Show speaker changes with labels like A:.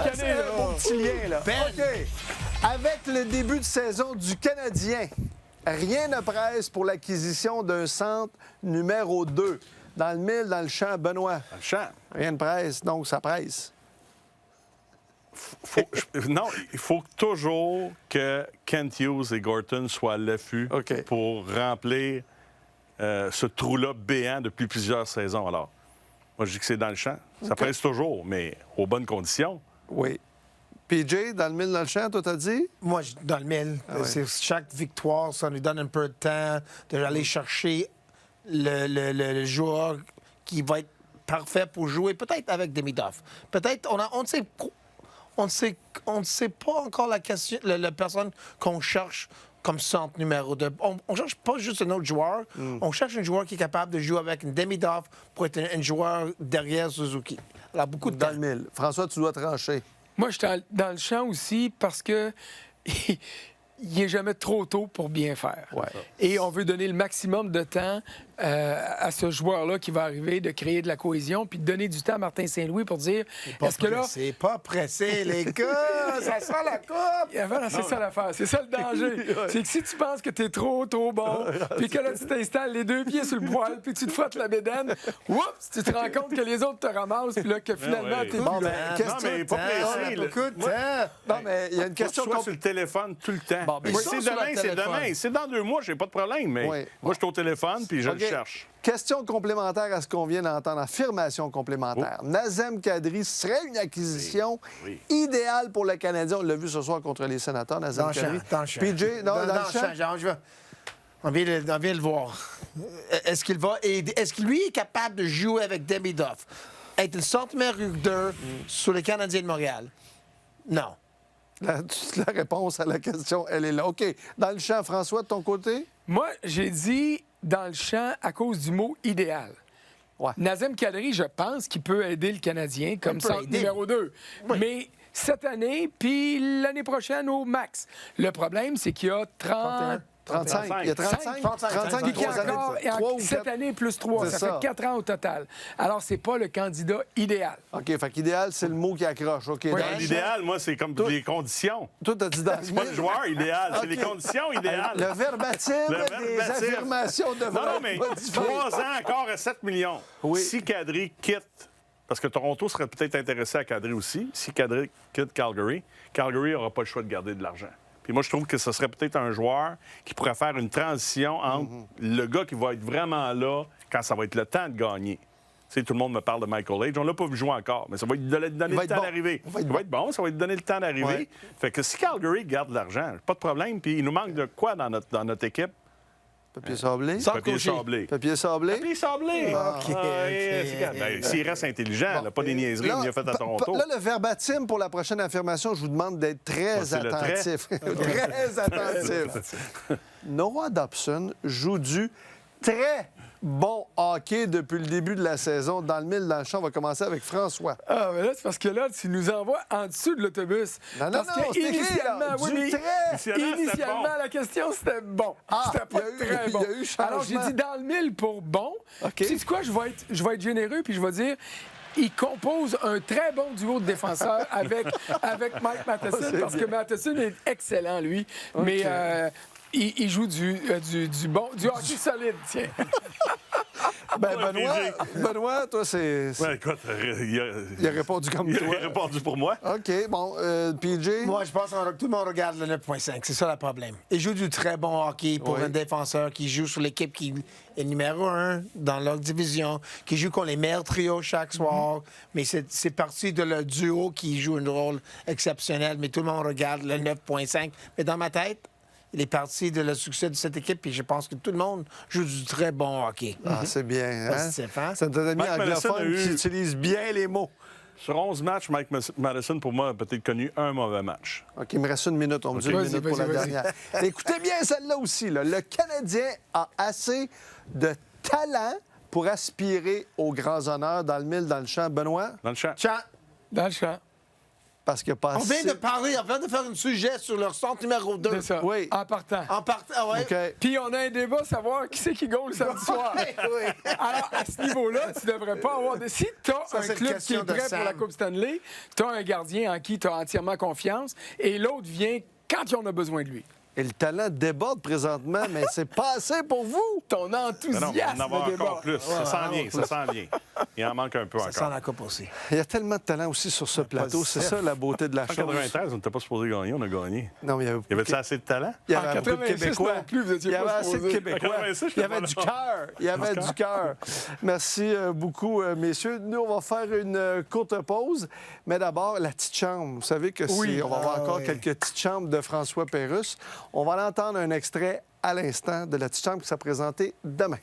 A: chicaner, là.
B: Mon petit lien, là.
C: Ben.
B: OK. Avec le début de saison du Canadien, rien ne presse pour l'acquisition d'un centre numéro 2. Dans le mille, dans le champ, Benoît.
A: Dans le champ.
B: Rien ne presse, donc ça presse.
A: Non, il faut toujours que Kent Hughes et Gorton soient à l'affût
B: OK.
A: pour remplir ce trou-là béant depuis plusieurs saisons. Alors, moi, je dis que c'est dans le champ. Ça presse toujours, mais aux bonnes conditions.
B: Oui. PJ, dans le mille, dans le champ, toi, t'as dit?
C: Moi, dans le mille.
B: ouais.
C: C'est chaque victoire, ça nous donne un peu de temps d'aller chercher le joueur qui va être parfait pour jouer, peut-être avec Demidov. Peut-être, on ne sait pas encore la personne qu'on cherche comme centre numéro 2. On ne cherche pas juste un autre joueur. On cherche un joueur qui est capable de jouer avec une Demidov pour être un joueur derrière Suzuki. Alors, beaucoup de
B: Dans
C: temps.
B: le mille. François, tu dois trancher.
D: Moi, je suis dans le champ aussi parce que il n'est jamais trop tôt pour bien faire.
B: Ouais.
D: Et on veut donner le maximum de temps à ce joueur-là qui va arriver, de créer de la cohésion, puis de donner du temps à Martin Saint-Louis pour dire est-ce que là.
C: C'est pas pressé, les gars! Ça sent la coupe!
D: C'est ça l'affaire, c'est ça le danger. C'est que si tu penses que tu es trop bon, puis que là tu t'installes les deux pieds sur le poil, puis tu te frottes la bédaine, oups, tu te rends compte que les autres te ramassent, puis là que finalement
A: ouais.
D: t'es
B: Bon,
D: plus
B: ben,
D: là.
B: question
A: non, mais
B: de
A: pas
B: temps.
A: pressé. là.
C: Beaucoup de
A: Moi,
C: temps!
B: Non, mais il y a une question...
A: Faut que tu sois sur le téléphone tout le temps.
B: Bon, ben,
A: Si
B: ça,
A: c'est
C: sur
A: demain,
C: le
A: c'est
C: téléphone.
A: demain. C'est dans 2 mois, j'ai pas de problème. Mais
B: Oui.
A: moi, je suis au téléphone puis je
B: OK.
A: le cherche.
B: Question complémentaire à ce qu'on vient d'entendre, affirmation complémentaire. Nazem Kadri serait une acquisition
A: Oui.
B: idéale pour le Canadien. On l'a vu ce soir contre les Sénateurs, Nazem
C: Dans le champ,
B: Kadri.
C: dans le champ.
B: PJ, non, dans le champ?
C: Genre, on vient de le voir. Est-ce qu'il va aider? Est-ce que lui est capable de jouer avec Demidov? Être le centre numéro 2 sur les Canadiens de Montréal? Non.
B: La réponse à la question, elle est là. OK. Dans le champ, François, de ton côté?
D: Moi, j'ai dit dans le champ à cause du mot idéal.
B: Ouais.
D: Nazem Kadri, je pense qu'il peut aider le Canadien comme
C: peut
D: centre
C: aider.
D: numéro 2. Mais cette année, puis l'année prochaine au max. Le problème, c'est qu'il y a 30...
B: 35. Il y a 35? 35
D: Puis qu'il y a
B: 3 années.
D: encore,
B: 3 ou
D: cette
B: 4.
D: année plus 3,
B: C'est
D: ça
B: ça.
D: fait 4 ans au total. Alors, c'est pas le candidat idéal.
B: OK, fait qu'idéal, c'est le mot qui accroche. OK. Dans le champ,
A: L'idéal, moi, c'est comme les conditions.
B: toi, t'as dit dans
A: C'est pas le joueur idéal, c'est
B: OK.
A: les conditions idéales.
B: Le verbatim
A: Le
B: des
A: verbatim.
B: affirmations devrait
A: Non, mais
B: être modifié.
A: 3 ans encore à 7 millions.
B: Oui.
A: Si Kadri quitte, parce que Toronto serait peut-être intéressé à Kadri aussi, si Kadri quitte Calgary, Calgary n'aura pas le choix de garder de l'argent. Puis moi, je trouve que ce serait peut-être un joueur qui pourrait faire une transition entre le gars qui va être vraiment là quand ça va être le temps de gagner. Tu sais, tout le monde me parle de Michael Age. On l'a pas vu jouer encore, mais ça va lui donner
B: va
A: le
B: être
A: temps
B: bon.
A: d'arriver.
B: Il va être
A: Il va être bon, ça va lui donner le temps d'arriver.
B: Ouais.
A: Fait que si Calgary garde de l'argent, pas de problème. Puis il nous manque de quoi dans notre équipe?
B: Papier sablé.
C: Sans
A: Papier
C: cocher.
A: sablé.
B: Papier sablé.
A: Papier sablé.
C: OK,
A: Ben, s'il reste intelligent, là, pas des niaiseries
B: Là,
A: comme il a fait à Toronto.
B: Là, le verbatim pour la prochaine affirmation, je vous demande d'être très
A: c'est le trait.
B: attentif. Très attentif. Noah Dobson joue du très bon hockey depuis le début de la saison. Dans le mille, dans le champ, on va commencer avec François.
D: Ah, mais là, c'est parce que là, tu nous envoies en dessous de l'autobus.
B: Non, non,
D: parce
B: non,
D: que
B: c'est écrit, là,
D: initialement,
B: du
D: oui, mais
B: très.
D: initialement, la question, c'était bon.
B: Ah,
D: C'était pas
B: il y a eu-
D: très bon.
B: il y a eu changement.
D: Alors, j'ai dit dans le mille pour bon.
B: OK.
D: Tu sais quoi, je vais être généreux, puis je vais dire... Il compose un très bon duo de défenseurs avec Mike Matheson, parce que Matheson est excellent, lui. Mais il joue du hockey solide, tiens.
B: Ben,
A: Ouais,
B: Benoît, toi, c'est.
A: Ouais, écoute,
B: Il a répondu comme
A: il
B: toi.
A: a répondu pour moi.
B: OK, bon, PJ.
C: Moi, je pense que tout le monde regarde le 9.5. C'est ça le problème. Il joue du très bon hockey pour
B: Oui.
C: un défenseur qui joue sur l'équipe qui est numéro 1 dans leur division, qui joue contre les meilleurs trios chaque soir. Mais c'est parti de le duo qui joue un rôle exceptionnel. Mais tout le monde regarde le 9.5. Mais dans ma tête, il est parti de le succès de cette équipe. Puis je pense que tout le monde joue du très bon hockey.
B: Ah, c'est bien. Hein?
C: Stéphane.
B: C'est un ami
A: Mike Matheson
B: anglophone
A: a eu-
B: qui utilise bien les mots.
A: Sur 11 matchs, Mike Matheson, pour moi, a peut-être connu un mauvais match.
B: OK, il me reste une minute. On me dit une
D: Vas-y,
B: minute pour la
D: vas-y, vas-y.
B: dernière. Écoutez bien celle-là aussi. Là. Le Canadien a assez de talent pour aspirer aux grands honneurs dans le mille, dans le champ. Benoît?
A: Dans le champ.
C: Chat.
D: Dans le champ.
B: parce qu'il a pas
C: On vient
B: assez-
C: de parler, on vient de faire un sujet sur leur centre numéro 2.
D: C'est ça.
B: Oui.
D: En partant.
C: En partant, ouais.
B: OK.
D: Puis on a un débat, savoir qui c'est qui gagne le samedi soir.
C: Oui.
D: Alors, à ce niveau-là, tu devrais pas avoir de... Si tu as
C: Ça,
D: un
C: c'est une
D: club qui
C: question
D: est
C: de
D: prêt pour
C: Sam.
D: la Coupe Stanley, tu as un gardien en qui tu as entièrement confiance et l'autre vient quand on a besoin de lui.
B: Et le talent déborde présentement, mais c'est pas assez pour vous.
D: Ton
A: Mais non,
D: enthousiasme
A: on va en avoir
D: débat.
A: encore plus. Ça sent bien, ça sent bien. Il en manque un peu
C: Ça sent
A: encore.
C: la coupe aussi.
B: Il y a tellement de talent aussi sur ce plateau. C'est ça la beauté de la
A: En
B: chose.
A: 93, on n'était pas supposé gagner, on a gagné.
B: Non, mais il y avait,
A: Y avait-tu assez de talent?
B: il y
D: En
B: avait beaucoup de
D: 86
B: Québécois.
D: non plus, vous étiez
B: Il y avait
D: pas
B: assez de
D: supposé.
B: Québécois.
A: En 86,
B: Il y avait
A: j'étais
B: du
A: pas là.
B: cœur. Il y avait du cœur. Merci beaucoup, messieurs. Nous, on va faire une courte pause. Mais d'abord, la petite chambre. Vous savez que
D: Oui.
B: on va avoir encore
C: oui.
B: quelques petites chambres de François Pérusse. On va l'entendre un extrait à l'instant de la petite chambre qui sera présentée demain.